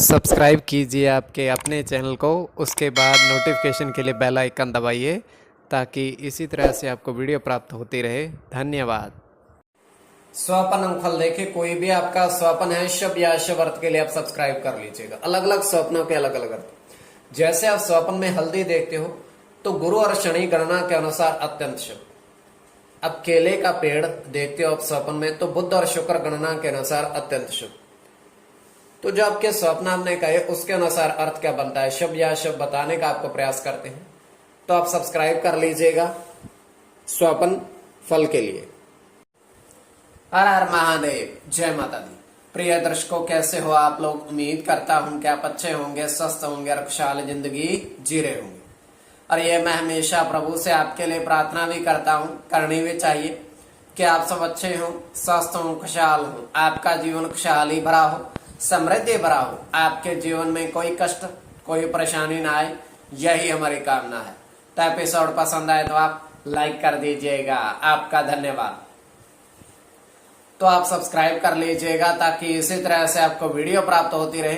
Subscribe कीजिए आपके अपने चैनल को, उसके बाद नोटिफिकेशन के लिए बेल आइकन दबाइए ताकि इसी तरह से आपको वीडियो प्राप्त होती रहे। धन्यवाद। स्वपन अंगफल देखिए, कोई भी आपका स्वपन है शुभ या शुभ अर्थ के लिए आप सब्सक्राइब कर लीजिएगा। अलग अलग स्वप्नों के अलग अलग अर्थ। जैसे आप स्वपन में हल्दी देखते हो तो गुरु और शनि गणना के अनुसार अत्यंत शुभ। अब केले का पेड़ देखते हो आप स्वप्न में तो बुध और शुक्र गणना के अनुसार अत्यंत शुभ। तो जो आपके स्वप्न आपने कहे उसके अनुसार अर्थ क्या बनता है, शुभ या शुभ बताने का आपको प्रयास करते हैं। तो आप सब्सक्राइब कर लीजिएगा स्वपन फल के लिए। हर हर महादेव, जय माता दी। प्रिय दर्शकों, कैसे हो आप लोग? उम्मीद करता हूं कि आप अच्छे होंगे, स्वस्थ होंगे और खुशहाल जिंदगी जी रहे होंगे। और ये मैं हमेशा प्रभु से आपके लिए प्रार्थना भी करता हूं, करनी भी चाहिए कि आप सब अच्छे हो, स्वस्थ हो, खुशहाल हो, आपका जीवन खुशहाली भरा हो, समृद्धि भरा हो, आपके जीवन में कोई कष्ट कोई परेशानी ना आए, यही हमारी कामना है। तो एपिसोड पसंद आए तो आप लाइक कर दीजिएगा, आपका धन्यवाद। तो आप सब्सक्राइब कर लीजिएगा ताकि इसी तरह से आपको वीडियो प्राप्त होती रहे।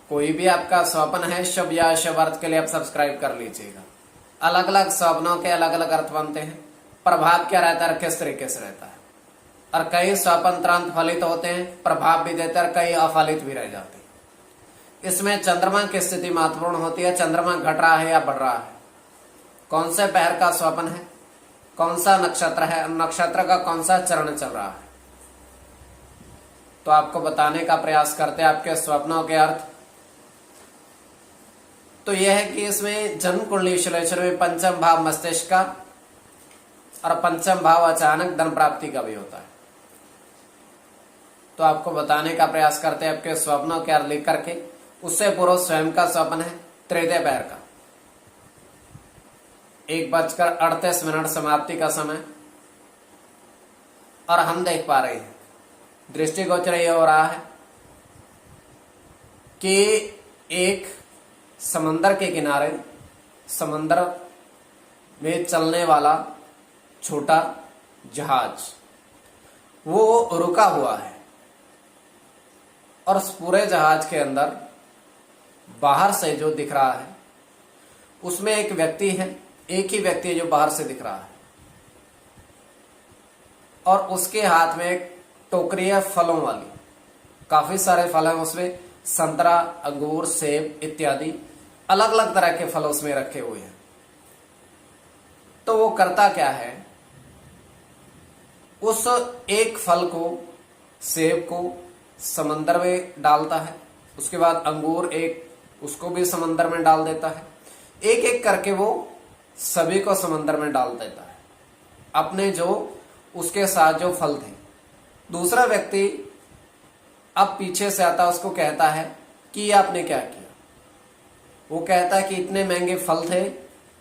कोई भी आपका स्वप्न है शुभ या शुभ अर्थ के लिए आप सब्सक्राइब कर लीजिएगा। अलग अलग स्वप्नों के अलग अलग अर्थ बनते हैं, प्रभाव क्या रहता है, किस तरीके से रहता है। और कई स्वप्न तुरंत फलित होते हैं, प्रभाव भी देते हैं, कई अफलित भी रह जाते हैं। इसमें चंद्रमा की स्थिति महत्वपूर्ण होती है। चंद्रमा घट रहा है या बढ़ रहा है, कौन से पहर का स्वप्न है, कौन सा नक्षत्र है, नक्षत्र का कौन सा चरण चल रहा है, तो आपको बताने का प्रयास करते हैं आपके स्वप्नों के अर्थ। तो यह है कि इसमें जन्म कुंडली विश्लेषण में पंचम भाव मस्तिष्क का और पंचम भाव अचानक धन प्राप्ति का भी होता है। तो आपको बताने का प्रयास करते हैं आपके स्वप्नों के अर्थ लिख करके। उससे पूर्व स्वयं का स्वप्न है तृतीय पहर का, 1:38 समाप्ति का समय। और हम देख पा रहे हैं, दृष्टिगोचर यह हो रहा है कि एक समंदर के किनारे, समंदर में चलने वाला छोटा जहाज वो रुका हुआ है। और उस पूरे जहाज के अंदर बाहर से जो दिख रहा है उसमें एक व्यक्ति है, एक ही व्यक्ति है जो बाहर से दिख रहा है। और उसके हाथ में एक टोकरी है फलों वाली, काफी सारे फल हैं उसमें, संतरा, अंगूर, सेब इत्यादि अलग अलग तरह के फल उसमें रखे हुए हैं। तो वो करता क्या है, उस एक फल को, सेब को समंदर में डालता है, उसके बाद अंगूर एक, उसको भी समंदर में डाल देता है। एक एक करके वो सभी को समंदर में डाल देता है, अपने जो उसके साथ जो फल थे। दूसरा व्यक्ति अब पीछे से आता, उसको कहता है कि ये आपने क्या किया। वो कहता है कि इतने महंगे फल थे,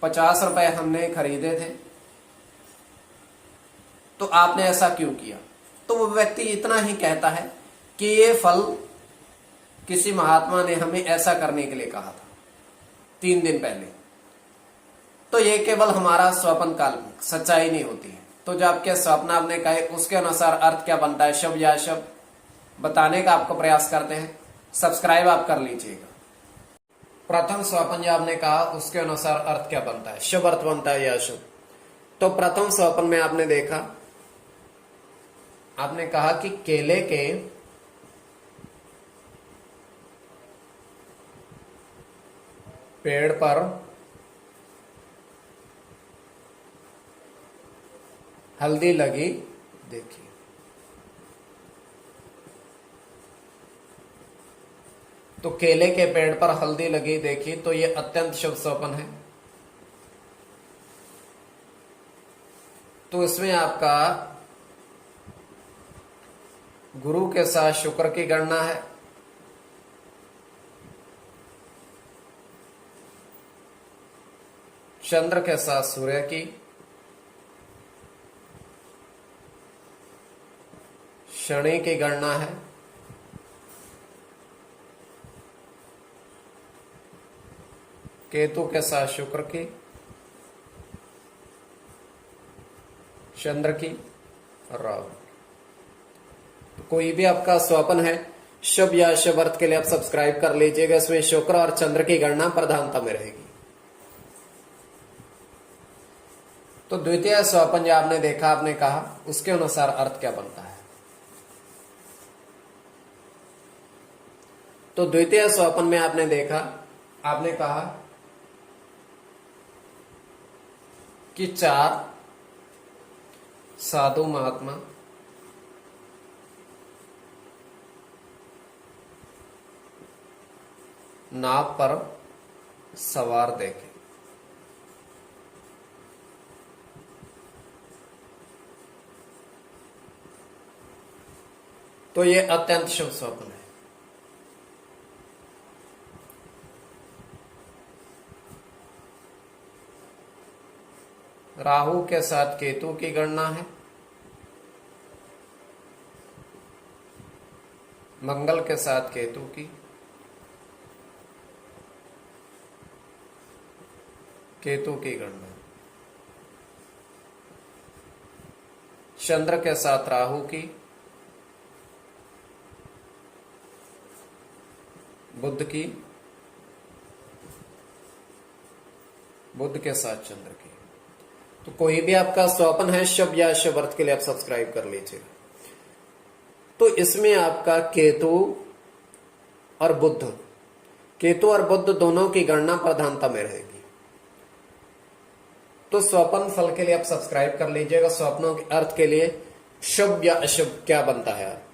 50 रुपए हमने खरीदे थे, तो आपने ऐसा क्यों किया। तो वो व्यक्ति इतना ही कहता है कि ये फल किसी महात्मा ने हमें ऐसा करने के लिए कहा था 3 दिन पहले। तो ये केवल हमारा स्वप्न काल्पनिक, सच्चाई नहीं होती है। तो जो आपके स्वप्न आपने कहे उसके अनुसार अर्थ क्या बनता है, शुभ या शुभ बताने का आपको प्रयास करते हैं। सब्सक्राइब आप कर लीजिएगा। प्रथम स्वप्न जो आपने कहा उसके अनुसार अर्थ क्या बनता है, शुभ अर्थ बनता है या शुभ। तो प्रथम स्वप्न में आपने देखा, आपने कहा कि केले के पेड़ पर हल्दी लगी देखिए। तो केले के पेड़ पर हल्दी लगी देखी, तो यह अत्यंत शुभ स्वप्न है। तो इसमें आपका गुरु के साथ शुक्र की गणना है, चंद्र के साथ सूर्य की, शनि की गणना है, केतु के साथ शुक्र की, चंद्र की और राहु। तो कोई भी आपका स्वप्न है शुभ या अशुभ अर्थ के लिए आप सब्सक्राइब कर लीजिएगा। इसमें शुक्र और चंद्र की गणना प्रधानता में रहेगी। तो द्वितीय स्वपन जो आपने देखा, आपने कहा, उसके अनुसार अर्थ क्या बनता है। तो द्वितीय स्वपन में आपने देखा, आपने कहा कि 4 साधु महात्मा नाव पर सवार देखे। तो ये अत्यंत शुभ स्वप्न है। राहु के साथ केतु की गणना है, मंगल के साथ केतु की, केतु की गणना, चंद्र के साथ राहु की, बुध की, बुध के साथ चंद्र की। तो कोई भी आपका स्वप्न है शुभ या अशुभ अर्थ के लिए आप सब्सक्राइब कर लीजिएगा। तो इसमें आपका केतु और बुध, केतु और बुध दोनों की गणना प्रधानता में रहेगी। तो स्वप्न फल के लिए आप सब्सक्राइब कर लीजिएगा। स्वप्नों के अर्थ के लिए शुभ या अशुभ क्या बनता है।